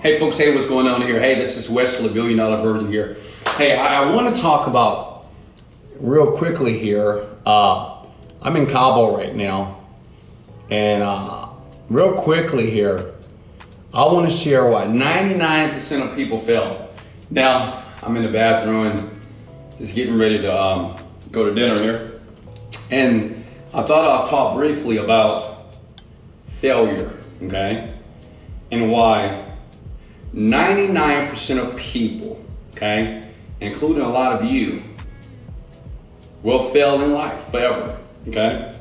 Hey folks, hey, what's going on here? Hey, this is Wesley Billionaire Virgin here. Hey, I want to talk about real quickly here. I'm in Cabo right now, and real quickly here, I want to share what 99% of people fail. Now, I'm in the bathroom and just getting ready to go to dinner here, and I thought I'll talk briefly about failure, okay, and why 99% of people, okay, including a lot of you, will fail in life forever, okay?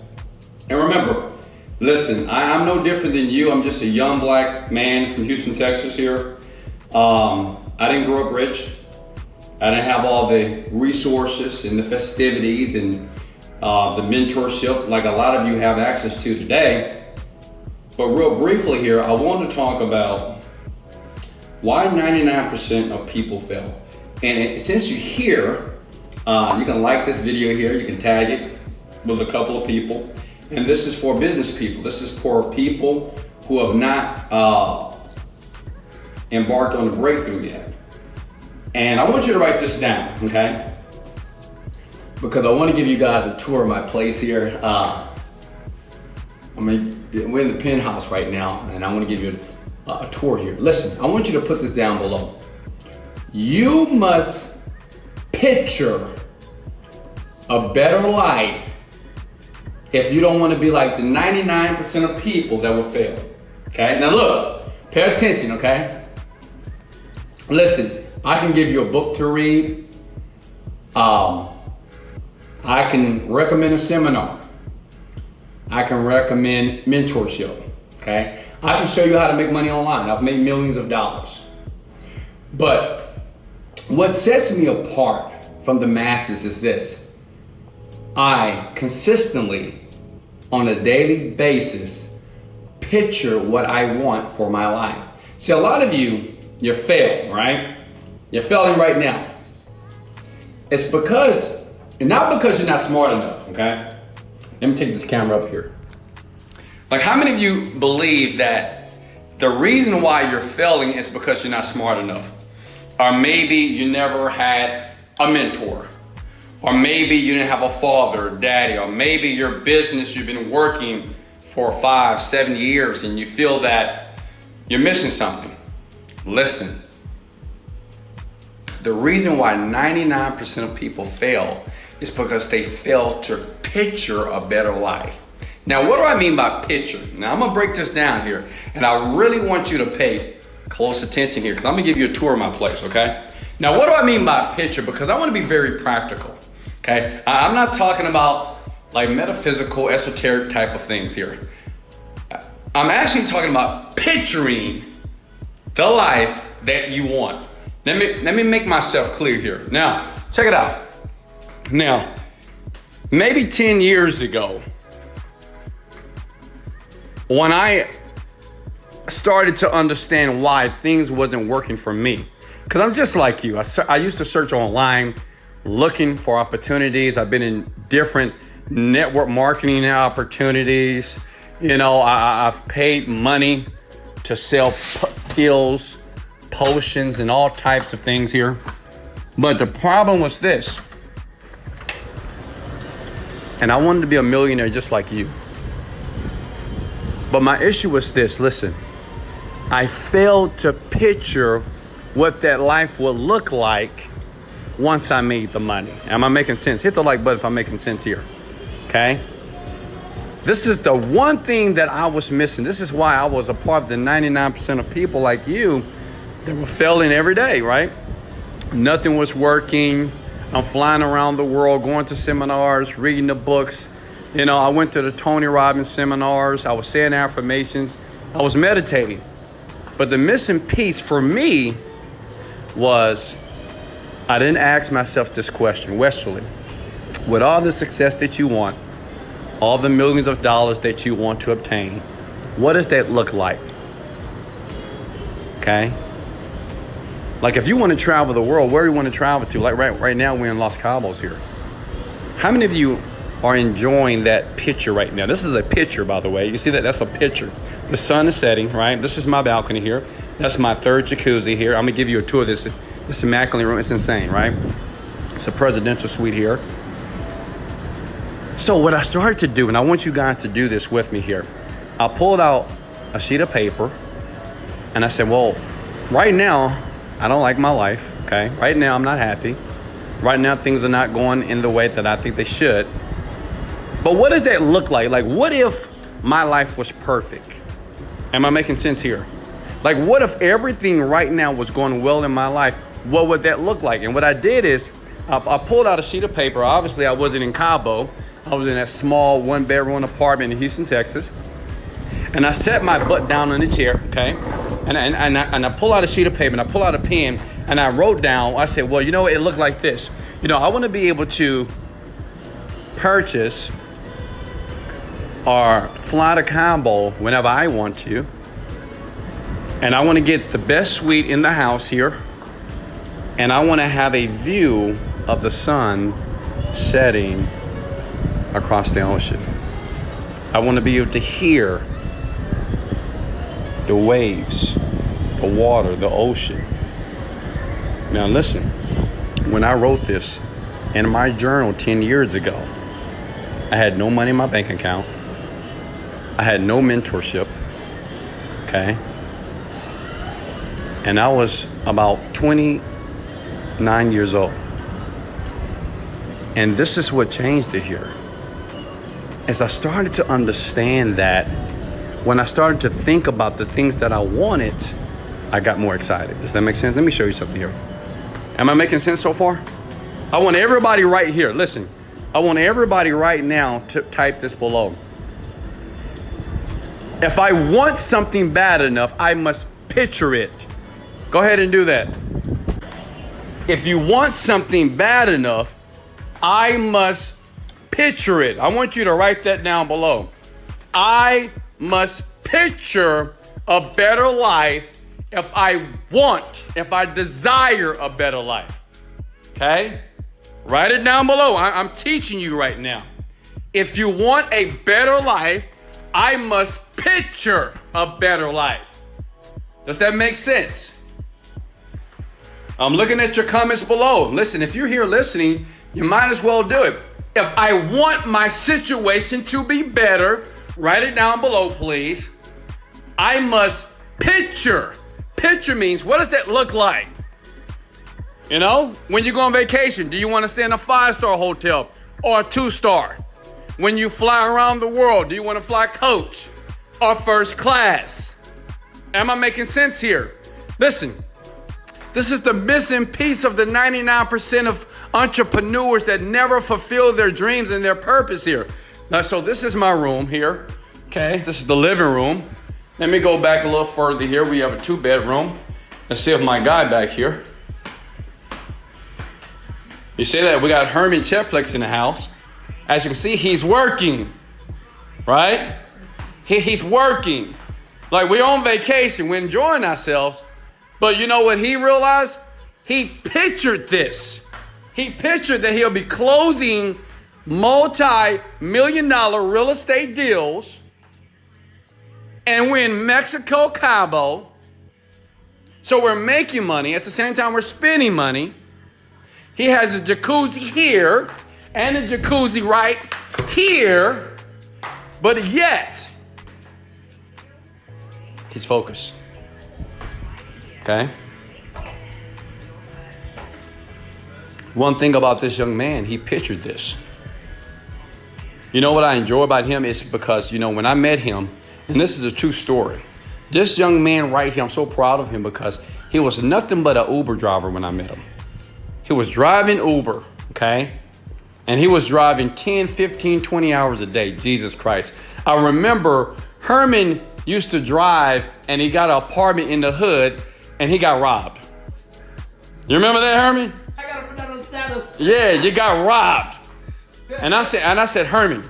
And remember, listen, I'm no different than you. I'm just a young black man from Houston, Texas here. I didn't grow up rich. I didn't have all the resources and the festivities and the mentorship like a lot of you have access to today. But real briefly here, I want to talk about why 99% of people fail. And since you're here, you can like this video here, you can tag it with a couple of people. And this is for business people. This is for people who have not embarked on the breakthrough yet. And I want you to write this down, okay? Because I want to give you guys a tour of my place here. We're in the penthouse right now, and I want to give you a tour here. Listen, I want you to put this down below. You must picture a better life if you don't want to be like the 99% of people that will fail. Okay? Now look, pay attention, okay? Listen, I can give you a book to read. I can recommend a seminar. I can recommend mentorship, okay? I can show you how to make money online. I've made millions of dollars. But what sets me apart from the masses is this. I consistently, on a daily basis, picture what I want for my life. See, a lot of you're failing, right? You're failing right now. It's because, not because you're not smart enough, okay? Let me take this camera up here. Like, how many of you believe that the reason why you're failing is because you're not smart enough? Or maybe you never had a mentor. Or maybe you didn't have a father or daddy. Or maybe your business, you've been working for 5, 7 years and you feel that you're missing something. Listen, the reason why 99% of people fail is because they fail to picture a better life. Now, what do I mean by picture? Now, I'm gonna break this down here, and I really want you to pay close attention here, because I'm gonna give you a tour of my place, okay? Now, what do I mean by picture? Because I wanna be very practical, okay? I'm not talking about like metaphysical, esoteric type of things here. I'm actually talking about picturing the life that you want. Let me make myself clear here. Now, check it out. Now, maybe 10 years ago, when I started to understand why things wasn't working for me, because I'm just like you. I used to search online, looking for opportunities. I've been in different network marketing opportunities. You know, I've paid money to sell pills, potions, and all types of things here. But the problem was this. And I wanted to be a millionaire just like you. But my issue was this, listen. I failed to picture what that life would look like once I made the money. Am I making sense? Hit the like button if I'm making sense here, okay? This is the one thing that I was missing. This is why I was a part of the 99% of people like you that were failing every day, right? Nothing was working. I'm flying around the world, going to seminars, reading the books. You know, I went to the Tony Robbins seminars. I was saying affirmations. I was meditating. But the missing piece for me was I didn't ask myself this question. Wesley, with all the success that you want, all the millions of dollars that you want to obtain, what does that look like? Okay? Like, if you want to travel the world, where do you want to travel to? Like right now, we're in Los Cabos here. How many of you are enjoying that picture right now? This is a picture, by the way. You see that? That's a picture. The sun is setting, right? This is my balcony here. That's my third jacuzzi here. I'm gonna give you a tour of this immaculate room. It's insane, right? It's a presidential suite here. So what I started to do, and I want you guys to do this with me here, I pulled out a sheet of paper and I said, well, right now, I don't like my life, okay? Right now, I'm not happy. Right now, things are not going in the way that I think they should. But what does that look like? Like, what if my life was perfect? Am I making sense here? Like, what if everything right now was going well in my life? What would that look like? And what I did is, I pulled out a sheet of paper. Obviously, I wasn't in Cabo. I was in that small one-bedroom apartment in Houston, Texas. And I set my butt down on the chair, okay? And I pull out a sheet of paper and I pull out a pen and I wrote down, I said, well, you know, it looked like this. You know, I want to be able to purchase or fly to Cabo whenever I want to. And I want to get the best suite in the house here. And I want to have a view of the sun setting across the ocean. I want to be able to hear the waves, the water, the ocean. Now listen, when I wrote this in my journal 10 years ago, I had no money in my bank account. I had no mentorship, okay? And I was about 29 years old. And this is what changed it here. As I started to understand that, when I started to think about the things that I wanted, I got more excited. Does that make sense? Let me show you something here. Am I making sense so far? I want everybody right here, listen, I want everybody right now to type this below. If I want something bad enough, I must picture it. Go ahead and do that. If you want something bad enough, I must picture it. I want you to write that down below. I must picture a better life if I desire a better life. Okay? Write it down below. I'm teaching you right now. If you want a better life, I must picture a better life. Does that make sense? I'm looking at your comments below. Listen, if you're here listening, you might as well do it. If I want my situation to be better, write it down below, please. I must picture. Picture means, what does that look like? You know, when you go on vacation, do you want to stay in a 5-star hotel or a 2-star? When you fly around the world, do you want to fly coach or first class? Am I making sense here? Listen, this is the missing piece of the 99% of entrepreneurs that never fulfill their dreams and their purpose here. Now, so this is my room here. Okay, this is the living room. Let me go back a little further here. We have a 2-bedroom. Let's see if my guy back here. You see that? We got Herman Cheplex in the house. As you can see, he's working, right? He's working. Like, we're on vacation, we're enjoying ourselves. But you know what he realized? He pictured this. He pictured that he'll be closing multi-million-dollar real estate deals. And we're in Mexico, Cabo. So we're making money. At the same time, we're spending money. He has a jacuzzi here and a jacuzzi right here. But yet, he's focused. Okay? One thing about this young man, he pictured this. You know what I enjoy about him is because, you know, when I met him, and this is a true story, this young man right here, I'm so proud of him because he was nothing but an Uber driver when I met him. He was driving Uber, okay? And he was driving 10, 15, 20 hours a day, Jesus Christ. I remember Herman used to drive and he got an apartment in the hood and he got robbed. You remember that, Herman? I gotta put that on status. Yeah, you got robbed. And I said, Herman,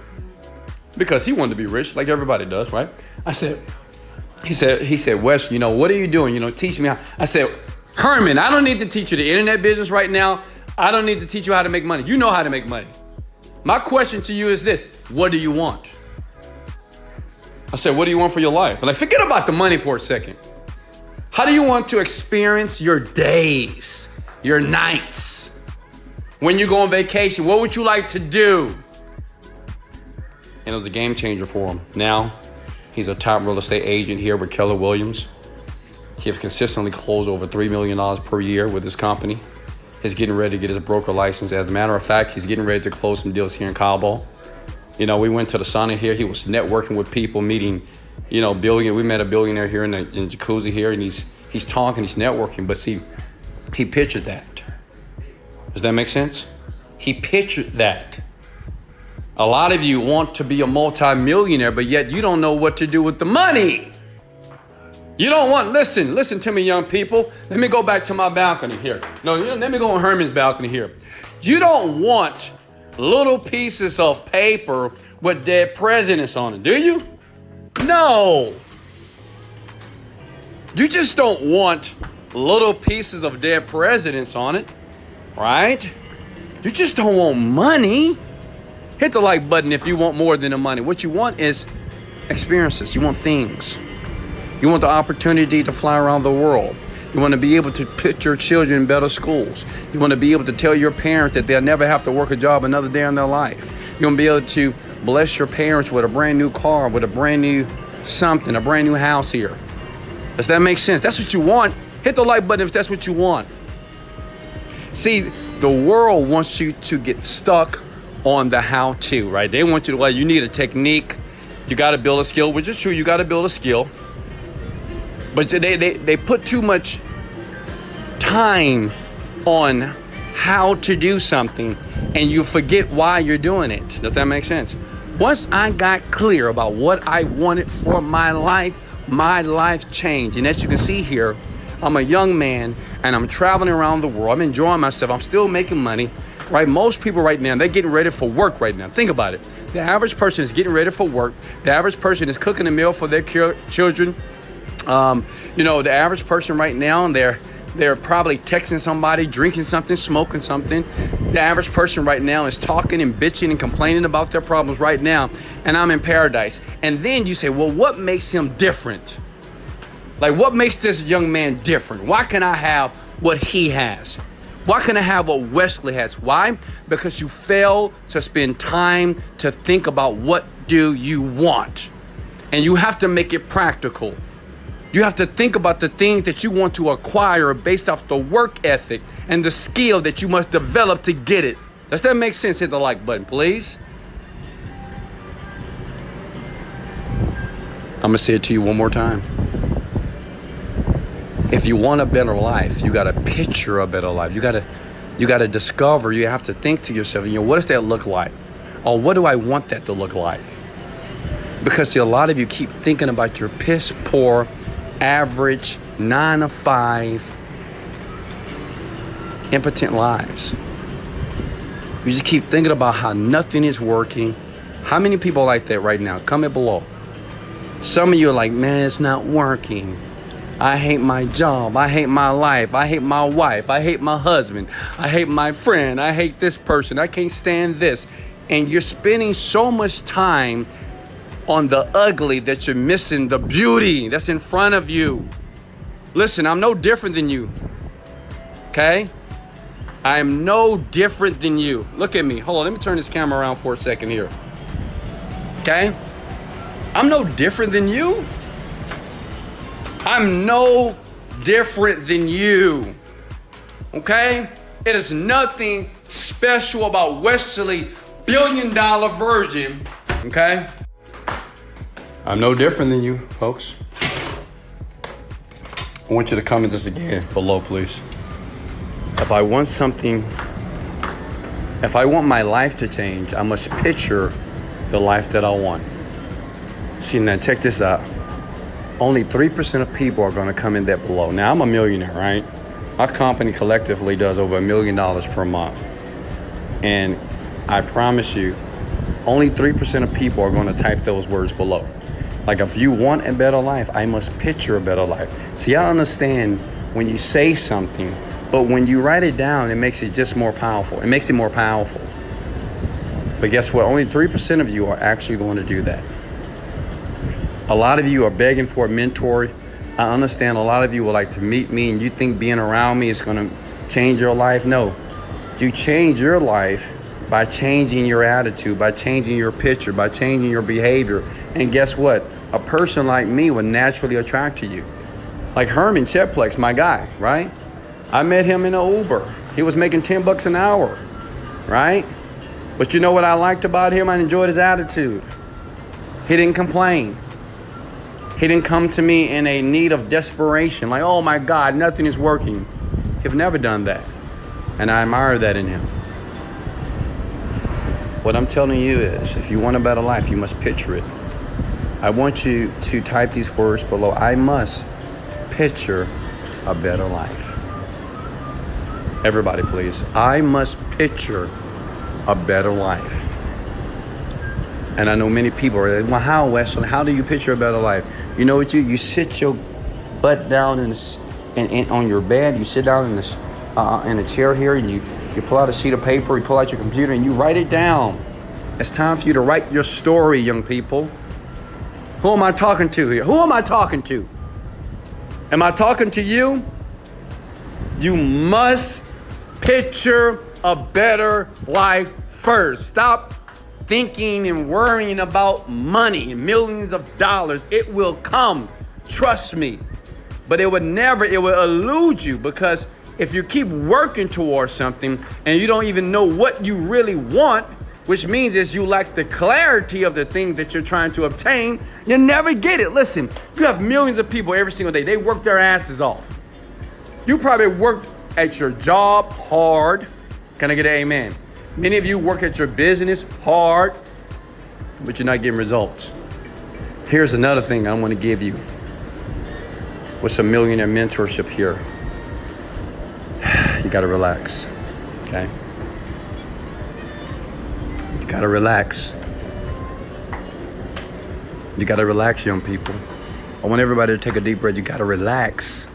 because he wanted to be rich like everybody does, right? He said, Wes, you know, what are you doing? You know, teach me how. I said, Herman, I don't need to teach you the internet business right now. I don't need to teach you how to make money. You know how to make money. My question to you is this: what do you want? I said, what do you want for your life? Like, forget about the money for a second. How do you want to experience your days, your nights? When you go on vacation, what would you like to do? And it was a game changer for him. Now, he's a top real estate agent here with Keller Williams. He has consistently closed over $3 million per year with his company. He's getting ready to get his broker license. As a matter of fact, he's getting ready to close some deals here in Cabo. You know, we went to the sauna here. He was networking with people, meeting, you know, we met a billionaire here in jacuzzi here, and he's talking, he's networking. But see, he pictured that. Does that make sense? He pictured that. A lot of you want to be a multi-millionaire, but yet you don't know what to do with the money. You don't want, listen to me, young people. Let me go back to my balcony here. No, let me go on Herman's balcony here. You don't want little pieces of paper with dead presidents on it, do you? No. You just don't want little pieces of dead presidents on it, right? You just don't want money. Hit the like button if you want more than the money. What you want is experiences. You want things. You want the opportunity to fly around the world. You want to be able to put your children in better schools. You want to be able to tell your parents that they'll never have to work a job another day in their life. You want to be able to bless your parents with a brand new car, with a brand new something, a brand new house here. Does that make sense? That's what you want. Hit the like button if that's what you want. See, the world wants you to get stuck on the how-to, right? They want you to, well, you need a technique. You got to build a skill, which is true. You got to build a skill. But they put too much time on how to do something, and you forget why you're doing it. Does that make sense? Once I got clear about what I wanted for my life changed. And as you can see here, I'm a young man, and I'm traveling around the world. I'm enjoying myself. I'm still making money, right? Most people right now, they're getting ready for work right now. Think about it. The average person is getting ready for work. The average person is cooking a meal for their children. You know, the average person right now, they're probably texting somebody, drinking something, smoking something. The average person right now is talking and bitching and complaining about their problems right now, and I'm in paradise. And then you say, well, what makes him different? Like, what makes this young man different? Why can I have what he has? Why can I have what Wesley has? Why? Because you fail to spend time to think about what do you want. And you have to make it practical. You have to think about the things that you want to acquire based off the work ethic and the skill that you must develop to get it. Does that make sense? Hit the like button, please. I'm going to say it to you one more time. If you want a better life, you got to picture a better life. You got to discover, you have to think to yourself, you know, what does that look like? Or what do I want that to look like? Because see, a lot of you keep thinking about your piss poor, average 9-to-5 impotent lives. You just keep thinking about how nothing is working. How many people like that right now? Comment below. Some of you are like, man, it's not working. I hate my job. I hate my life. I hate my wife. I hate my husband. I hate my friend. I hate this person. I can't stand this. And you're spending so much time on the ugly that you're missing the beauty that's in front of you. Listen, I'm no different than you. Okay? I am no different than you. Look at me. Hold on. Let me turn this camera around for a second here. Okay? I'm no different than you. I'm no different than you. Okay? It is nothing special about Wesley $1 billion Virgin. Okay? I'm no different than you, folks. I want you to comment this again below, please. If I want my life to change, I must picture the life that I want. See, now check this out. Only 3% of people are going to come in that below. Now, I'm a millionaire, right? My company collectively does over $1 million per month. And I promise you, only 3% of people are going to type those words below. Like, if you want a better life, I must picture a better life. See, I understand when you say something, but when you write it down, it makes it just more powerful. It makes it more powerful. But guess what? Only 3% of you are actually going to do that. A lot of you are begging for a mentor. I understand a lot of you would like to meet me and you think being around me is going to change your life. No, you change your life by changing your attitude, by changing your picture, by changing your behavior. And guess what? A person like me would naturally attract to you. Like Herman Chetplex, my guy, right? I met him in an Uber. He was making $10 an hour, right? But you know what I liked about him? I enjoyed his attitude. He didn't complain. He didn't come to me in a need of desperation, like, oh my God, nothing is working. He've never done that. And I admire that in him. What I'm telling you is, if you want a better life, you must picture it. I want you to type these words below. I must picture a better life. Everybody, please. I must picture a better life. And I know many people are like, well, how, Wesley? How do you picture a better life? You know what you sit your butt down on your bed. You sit down in a chair here, and you pull out a sheet of paper, you pull out your computer, and you write it down. It's time for you to write your story, young people. Who am I talking to here? Who am I talking to? Am I talking to you? You must picture a better life first. Stop thinking and worrying about money and millions of dollars. It will come, trust me. But it will elude you, because if you keep working towards something and you don't even know what you really want, which means is you lack the clarity of the thing that you're trying to obtain, you never get it. Listen, you have millions of people every single day. They work their asses off. You probably worked at your job hard. Can I get an amen? Many of you work at your business hard, but you're not getting results. Here's another thing I want to give you with some millionaire mentorship here. You got to relax, okay? You got to relax. You got to relax, young people. I want everybody to take a deep breath. You got to relax.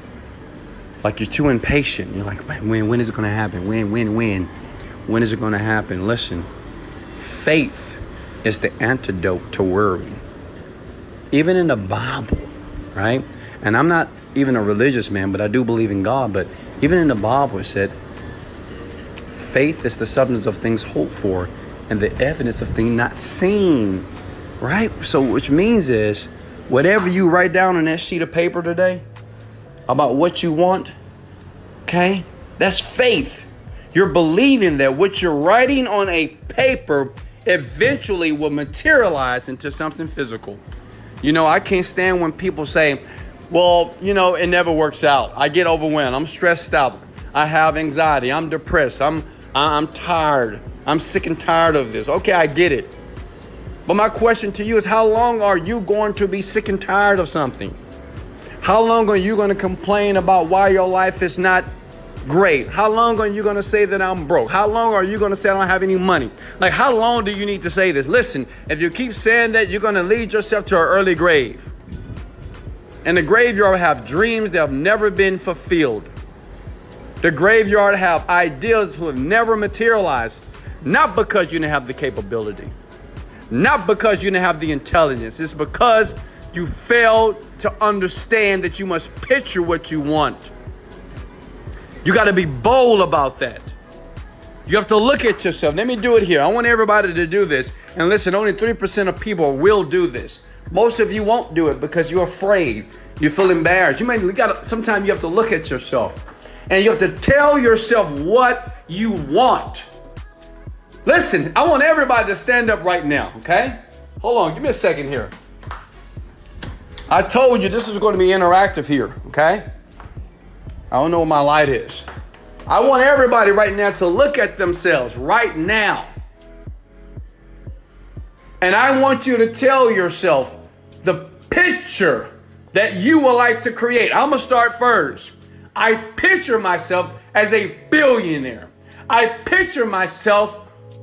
Like you're too impatient. You're like, when is it going to happen? When is it going to happen? Listen, faith is the antidote to worry. Even in the Bible, right? And I'm not even a religious man, but I do believe in God. But even in the Bible, it said, faith is the substance of things hoped for and the evidence of things not seen, right? So which means is, whatever you write down on that sheet of paper today about what you want, okay, that's faith. You're believing that what you're writing on a paper eventually will materialize into something physical. You know, I can't stand when people say, well, you know, it never works out. I get overwhelmed. I'm stressed out. I have anxiety. I'm depressed. I'm tired. I'm sick and tired of this. Okay, I get it. But my question to you is, how long are you going to be sick and tired of something? How long are you going to complain about why your life is not great? How long are you going to say that I'm broke? How long are you going to say I don't have any money? Like, how long do you need to say this? Listen, if you keep saying that, you're going to lead yourself to an early grave. In the graveyard have dreams that have never been fulfilled. The graveyard have ideas who have never materialized, not because you didn't have the capability, not because you didn't have the intelligence. It's because you failed to understand that you must picture what you want. You got to be bold about that. You have to look at yourself. Let me do it here. I want everybody to do this. And listen, only 3% of people will do this. Most of you won't do it because you're afraid. You feel embarrassed. Sometimes you have to look at yourself and you have to tell yourself what you want. Listen, I want everybody to stand up right now, okay? Hold on, give me a second here. I told you this is going to be interactive here, okay? I don't know what my light is. I want everybody right now to look at themselves right now. And I want you to tell yourself the picture that you would like to create. I'm going to start first. I picture myself as a billionaire. I picture myself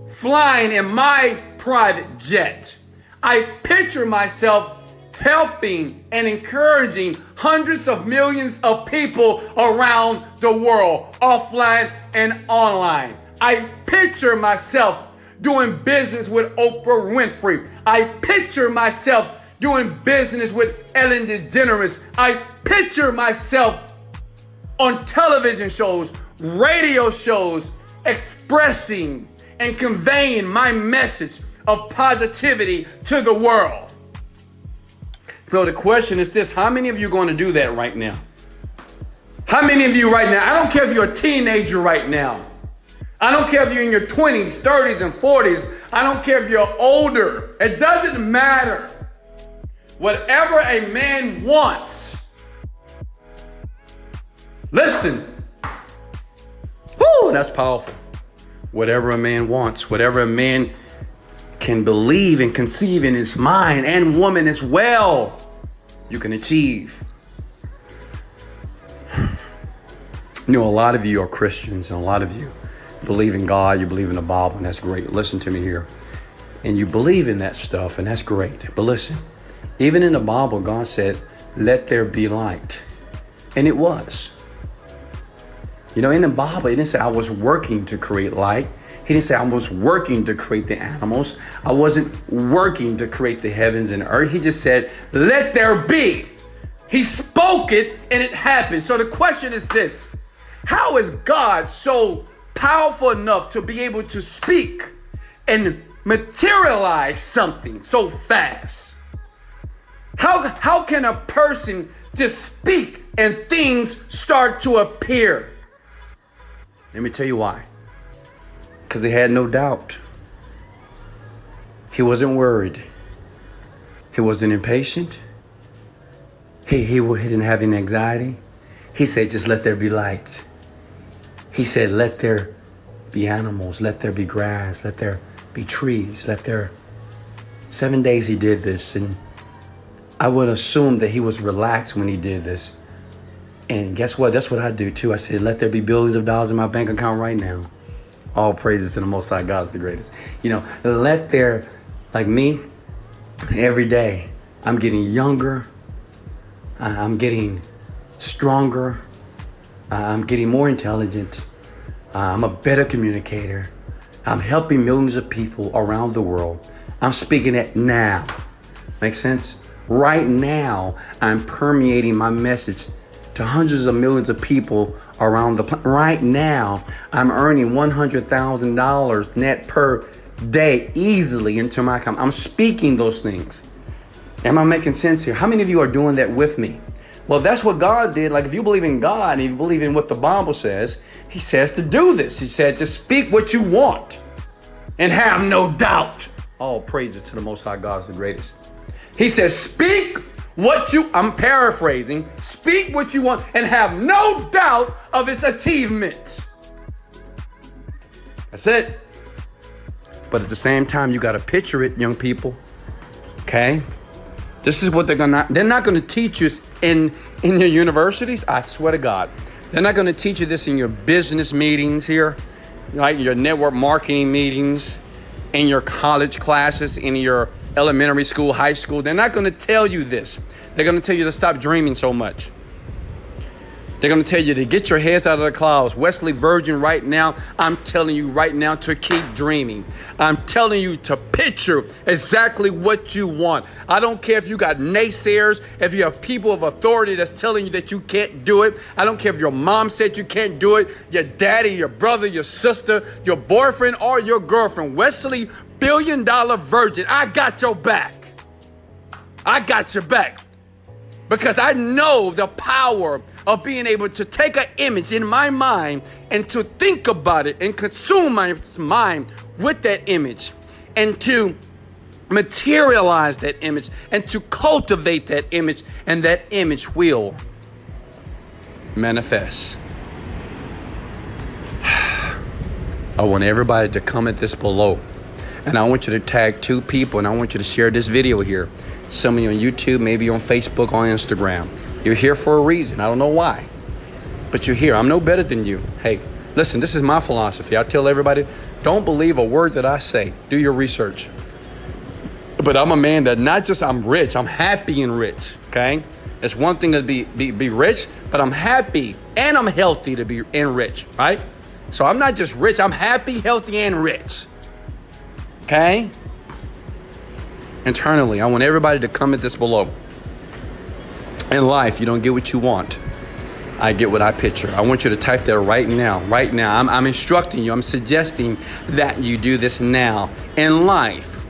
flying in my private jet. I picture myself helping and encouraging hundreds of millions of people around the world, offline and online. I picture myself doing business with Oprah Winfrey. I picture myself doing business with Ellen DeGeneres. I picture myself on television shows, radio shows, expressing and conveying my message of positivity to the world. So the question is this: how many of you are going to do that right now? How many of you right now? I don't care if you're a teenager right now. I don't care if you're in your 20s, 30s, and 40s. I don't care if you're older. It doesn't matter. Whatever a man wants. Listen. Whoo, that's powerful. Whatever a man wants, whatever a man can believe and conceive in his mind, and woman as well, you can achieve. You know, a lot of you are Christians, and a lot of you believe in God, you believe in the Bible, and that's great. Listen to me here. And you believe in that stuff, and that's great. But listen, even in the Bible, God said, let there be light. And it was. You know, in the Bible, it didn't say I was working to create light. He didn't say I was working to create the animals. I wasn't working to create the heavens and earth. He just said, let there be. He spoke it and it happened. So the question is this: how is God so powerful enough to be able to speak and materialize something so fast? How can a person just speak and things start to appear? Let me tell you why. Because he had no doubt. He wasn't worried. He wasn't impatient. He didn't have any anxiety. He said, just let there be light. He said, let there be animals, let there be grass, let there be trees, 7 days he did this. And I would assume that he was relaxed when he did this. And guess what? That's what I do too. I said, let there be billions of dollars in my bank account right now. All praises to the Most High, God's the greatest. You know, let there, like me, every day, I'm getting younger. I'm getting stronger. I'm getting more intelligent. I'm a better communicator. I'm helping millions of people around the world. I'm speaking it now. Make sense? Right now, I'm permeating my message to hundreds of millions of people around the planet. Right now, I'm earning $100,000 net per day easily into my account. I'm speaking those things. Am I making sense here? How many of you are doing that with me? Well, that's what God did. Like, if you believe in God and you believe in what the Bible says, he says to do this. He said to speak what you want and have no doubt. All praises to the Most High, God is the greatest. He says, speak what you, I'm paraphrasing, speak what you want and have no doubt of its achievements. That's it. But at the same time, you got to picture it, young people. Okay? This is what they're not going to teach you in your universities. I swear to God. They're not going to teach you this in your business meetings here, like your network marketing meetings, in your college classes, in your elementary school, high school. They're not going to tell you this. They're going to tell you to stop dreaming so much. They're going to tell you to get your heads out of the clouds. Wesley Virgin right now, I'm telling you right now to keep dreaming. I'm telling you to picture exactly what you want. I don't care if you got naysayers, if you have people of authority that's telling you that you can't do it. I don't care if your mom said you can't do it, your daddy, your brother, your sister, your boyfriend, or your girlfriend. Wesley, $1 billion virgin, I got your back. I got your back. Because I know the power of being able to take an image in my mind and to think about it and consume my mind with that image and to materialize that image and to cultivate that image, and that image will manifest. I want everybody to comment this below, and I want you to tag 2 people, and I want you to share this video here. Some of you on YouTube, maybe on Facebook, on Instagram. You're here for a reason. I don't know why, but you're here. I'm no better than you. Hey, listen, this is my philosophy. I tell everybody, don't believe a word that I say. Do your research. But I'm a man that not just I'm rich, I'm happy and rich, okay? It's one thing to be rich, but I'm happy and I'm healthy to be and rich, right? So I'm not just rich, I'm happy, healthy, and rich, okay? internally. I want everybody to comment this below. In life, you don't get what you want. I get what I picture. I want you to type that right now. Right now. I'm instructing you. I'm suggesting that you do this now. In life,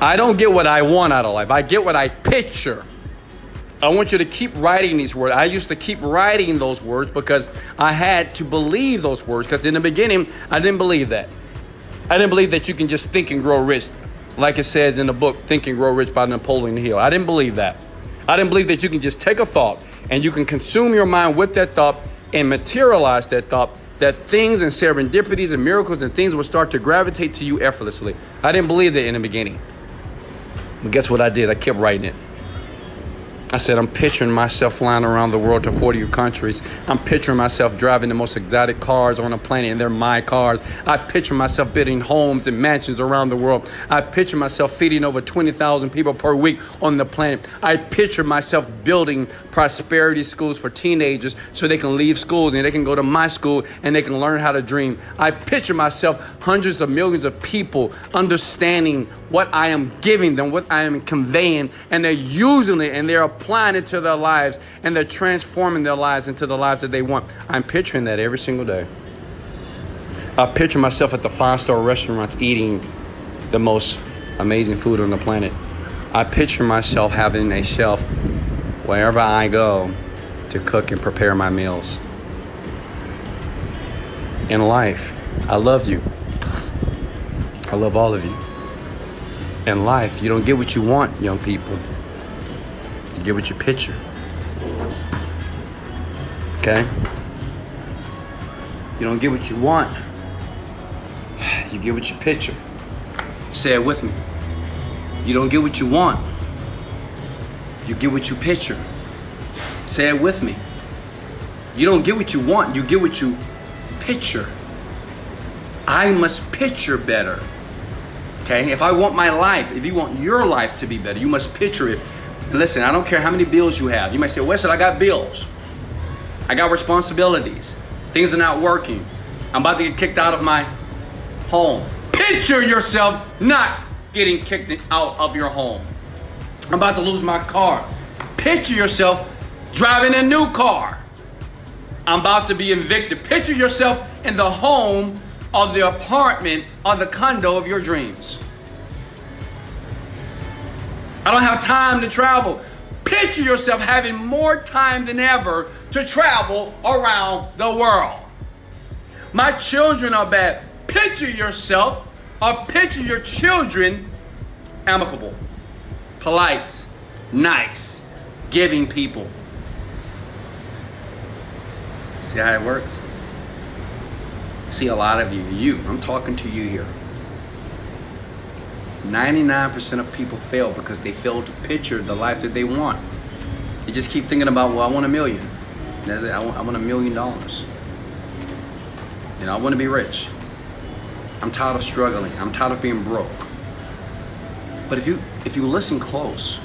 I don't get what I want out of life. I get what I picture. I want you to keep writing these words. I used to keep writing those words because I had to believe those words. Because in the beginning, I didn't believe that. I didn't believe that you can just think and grow rich. Like it says in the book, Think and Grow Rich by Napoleon Hill. I didn't believe that. I didn't believe that you can just take a thought and you can consume your mind with that thought and materialize that thought, that things and serendipities and miracles and things will start to gravitate to you effortlessly. I didn't believe that in the beginning. But guess what I did? I kept writing it. I said, I'm picturing myself flying around the world to 40 countries. I'm picturing myself driving the most exotic cars on the planet, and they're my cars. I picture myself building homes and mansions around the world. I picture myself feeding over 20,000 people per week on the planet. I picture myself building prosperity schools for teenagers so they can leave school and they can go to my school and they can learn how to dream. I picture myself hundreds of millions of people understanding what I am giving them, what I am conveying, and they're using it and they're applying it to their lives and they're transforming their lives into the lives that they want. I'm picturing that every single day. I picture myself at the 5-star restaurants eating the most amazing food on the planet. I picture myself having a shelf wherever I go to cook and prepare my meals. In life, I love you. I love all of you. In life, you don't get what you want, young people. You get what you picture. Okay? You don't get what you want. You get what you picture. Say it with me. You don't get what you want. You get what you picture. Say it with me. You don't get what you want. You get what you picture. I must picture better. Okay? If I want my life, if you want your life to be better, you must picture it. And listen, I don't care how many bills you have. You might say, Wesley, I got bills. I got responsibilities. Things are not working. I'm about to get kicked out of my home. Picture yourself not getting kicked out of your home. I'm about to lose my car. Picture yourself driving a new car. I'm about to be evicted. Picture yourself in the home or the apartment or the condo of your dreams. I don't have time to travel. Picture yourself having more time than ever to travel around the world. My children are bad. Picture yourself or picture your children amicable, polite, nice, giving people. See how it works? See, a lot of you, I'm talking to you here. 99% of people fail because they fail to picture the life that they want. You just keep thinking about, well, I want $1 million. That's it. I want $1 million. You know, I want to be rich. I'm tired of struggling. I'm tired of being broke. But if you listen close,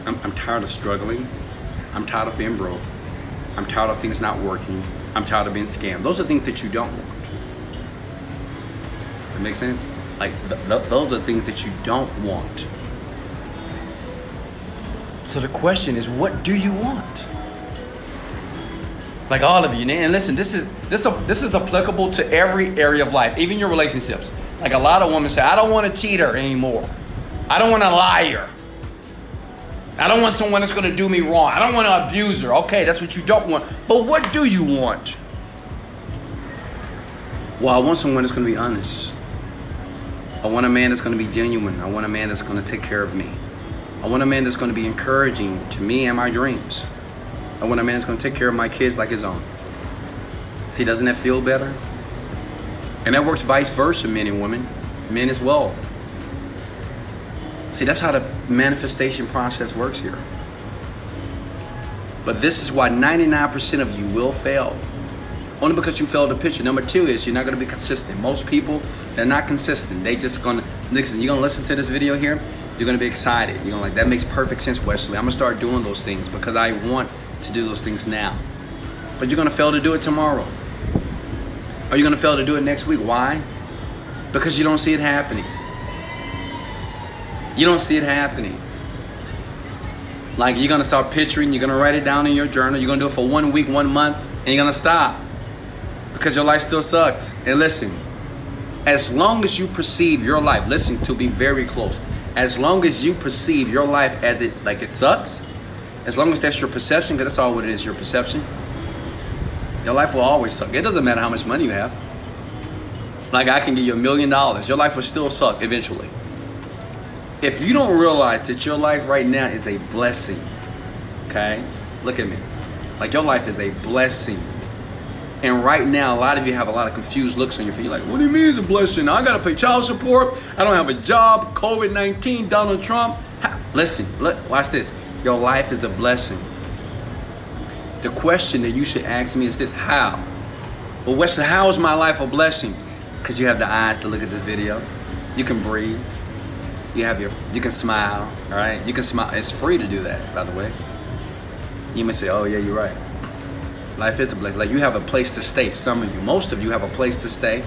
I'm tired of struggling. I'm tired of being broke. I'm tired of things not working. I'm tired of being scammed. Those are things that you don't want. That makes sense? Like, those are things that you don't want. So the question is, what do you want? Like all of you, and listen, this is applicable to every area of life, even your relationships. Like a lot of women say, I don't want a cheater anymore. I don't want a liar. I don't want someone that's going to do me wrong. I don't want an abuser. Okay, that's what you don't want. But what do you want? Well, I want someone that's going to be honest. I want a man that's going to be genuine. I want a man that's going to take care of me. I want a man that's going to be encouraging to me and my dreams. I want a man that's going to take care of my kids like his own. See, doesn't that feel better? And that works vice versa, men and women. Men as well. See, that's how the manifestation process works here. But this is why 99% of you will fail. Only because you failed to picture. Number two is you're not going to be consistent. Most people, they're not consistent. They just going to, listen, you're going to listen to this video here, you're going to be excited. You're going to like, that makes perfect sense, Wesley. I'm going to start doing those things because I want to do those things now. But you're going to fail to do it tomorrow. Or you're going to fail to do it next week. Why? Because you don't see it happening. You don't see it happening. Like, you're gonna start picturing, you're gonna write it down in your journal, you're gonna do it for 1 week, 1 month, and you're gonna stop. Because your life still sucks. And listen, as long as you perceive your life, listen to be very close. As long as you perceive your life as it sucks, as long as that's your perception, because that's all what it is, your perception, your life will always suck. It doesn't matter how much money you have. Like, I can give you $1 million, your life will still suck eventually. If you don't realize that your life right now is a blessing, okay? Look at me. Like, your life is a blessing. And right now, a lot of you have a lot of confused looks on your face. You're like, what do you mean it's a blessing? I gotta pay child support. I don't have a job. COVID-19, Donald Trump. Listen, look, watch this. Your life is a blessing. The question that you should ask me is this: how? Well, Wesley, how is my life a blessing? Because you have the eyes to look at this video. You can breathe. You can smile, all right? You can smile. It's free to do that, by the way. You may say, oh yeah, you're right. Life is a blessing. Like, you have a place to stay. Some of you, most of you have a place to stay,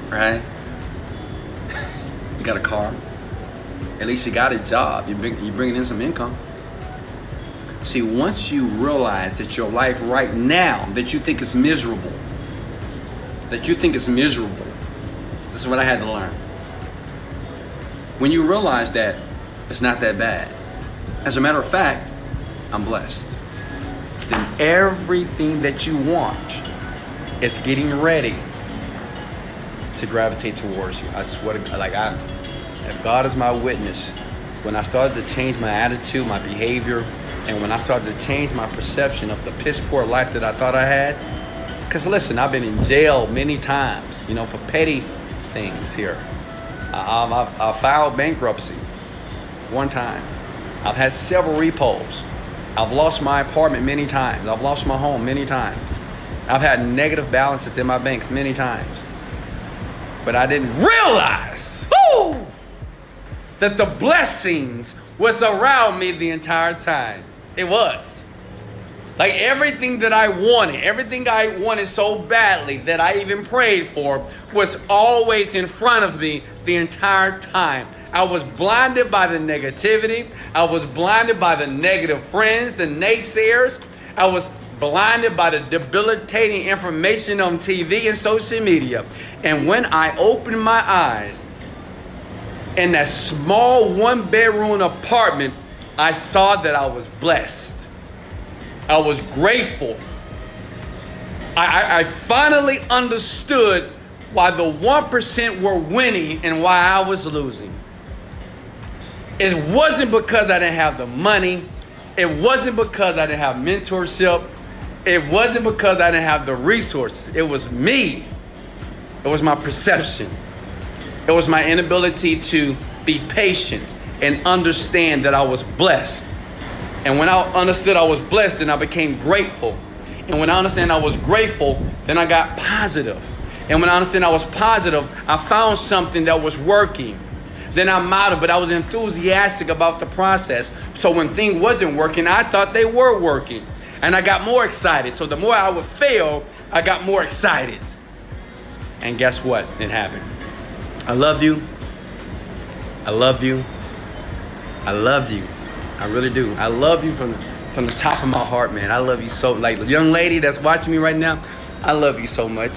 right? You got a car. At least you got a job. You're bringing in some income. See, once you realize that your life right now, that you think is miserable, this is what I had to learn. When you realize that it's not that bad, as a matter of fact, I'm blessed, then everything that you want is getting ready to gravitate towards you. I swear to God, if God is my witness, when I started to change my attitude, my behavior, and when I started to change my perception of the piss poor life that I thought I had, because listen, I've been in jail many times, for petty things here. I filed bankruptcy one time. I've had several repos. I've lost my apartment many times. I've lost my home many times. I've had negative balances in my banks many times. But I didn't realize that the blessings was around me the entire time. It was. Like, everything that I wanted so badly that I even prayed for, was always in front of me the entire time. I was blinded by the negativity. I was blinded by the negative friends, the naysayers. I was blinded by the debilitating information on TV and social media. And when I opened my eyes in that small 1-bedroom apartment, I saw that I was blessed. I was grateful. I finally understood why the 1% were winning and why I was losing. It wasn't because I didn't have the money. It wasn't because I didn't have mentorship. It wasn't because I didn't have the resources. It was me. It was my perception. It was my inability to be patient and understand that I was blessed. And when I understood I was blessed, then I became grateful. And when I understand I was grateful, then I got positive. And when I understand I was positive, I found something that was working. Then I modeled, but I was enthusiastic about the process. So when things wasn't working, I thought they were working. And I got more excited. So the more I would fail, I got more excited. And guess what? It happened. I love you. I love you. I love you. I really do. I love you from the top of my heart, man. I love you so. Like, the young lady that's watching me right now, I love you so much.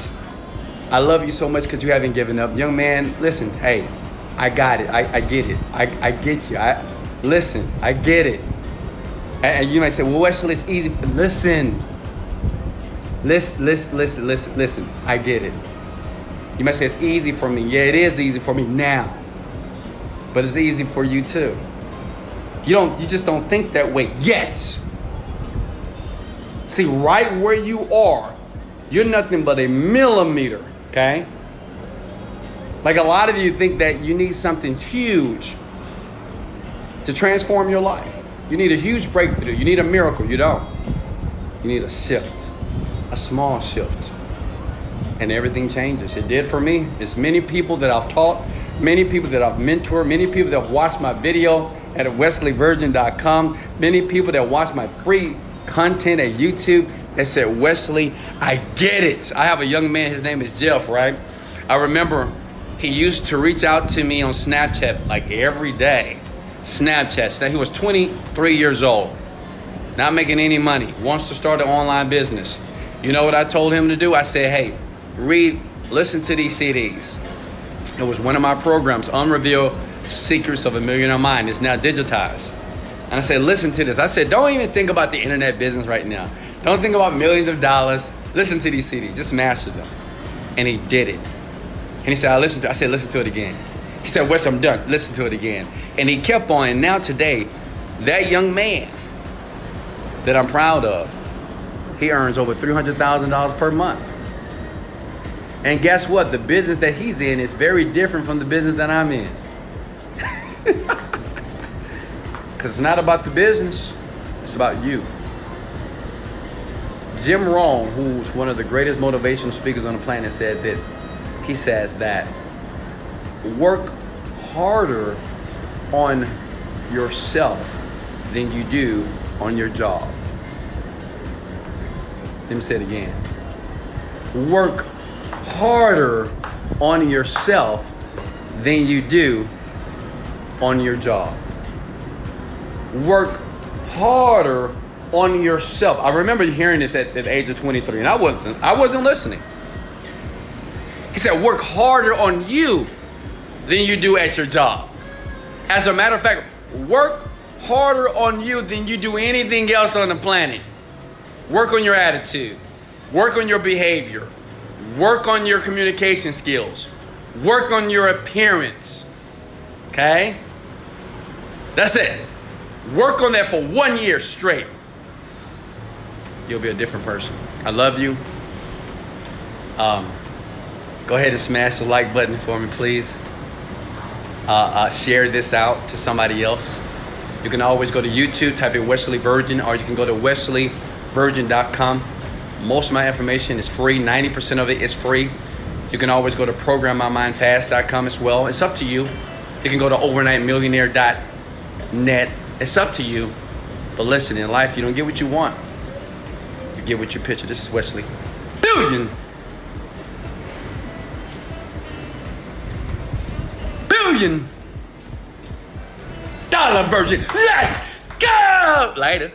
I love you so much because you haven't given up. Young man, listen, hey, I got it. I get it. I get you. Listen, I get it. And you might say, well, Wesley, it's easy. Listen. Listen. I get it. You might say it's easy for me. Yeah, it is easy for me now. But it's easy for you too. You just don't think that way yet. See, right where you are, you're nothing but a millimeter, okay? Like, a lot of you think that you need something huge to transform your life. You need a huge breakthrough. You need a miracle. You don't. You need a shift, a small shift. And everything changes. It did for me. It's many people that I've taught, many people that I've mentored, many people that have watched my video at wesleyvirgin.com, many people that watch my free content at YouTube. They said, Wesley, I get it. I have a young man, his name is Jeff, right? I remember He used to reach out to me on Snapchat like every day. Snapchat. He was 23 years old, not making any money, wants to start an online business. You know what I told him to do? I said, hey, listen to these CDs. It was one of my programs, Unrevealed Secrets of a Millionaire Mind. It's now digitized. And I said, listen to this. I said, don't even think about the internet business right now. Don't think about millions of dollars. Listen to these CDs. Just master them. And he did it. And he said, I said, listen to it again. He said, Wes, I'm done. Listen to it again. And he kept on. And now today, that young man that I'm proud of, he earns over $300,000 per month. And guess what? The business that he's in is very different from the business that I'm in. Because it's not about the business. It's about you. Jim Rohn, who's one of the greatest motivational speakers on the planet, said this. He says that work harder on yourself than you do on your job. Let me say it again. Work harder on yourself than you do on your job. Work harder on yourself. I remember hearing this at the age of 23, and I wasn't listening. He said, work harder on you than you do at your job. As a matter of fact, work harder on you than you do anything else on the planet. Work on your attitude. Work on your behavior. Work on your communication skills. Work on your appearance. Okay? That's it. Work on that for 1 year straight. You'll be a different person. I love you. Go ahead and smash the like button for me, please. Share this out to somebody else. You can always go to YouTube, type in Wesley Virgin, or you can go to wesleyvirgin.com. Most of my information is free. 90% of it is free. You can always go to programmmymindfast.com as well. It's up to you. You can go to overnightmillionaire.net. It's up to you. But listen, in life, you don't get what you want. You get what you picture. This is Wesley Billion. $1 billion Virgin. Let's go! Later.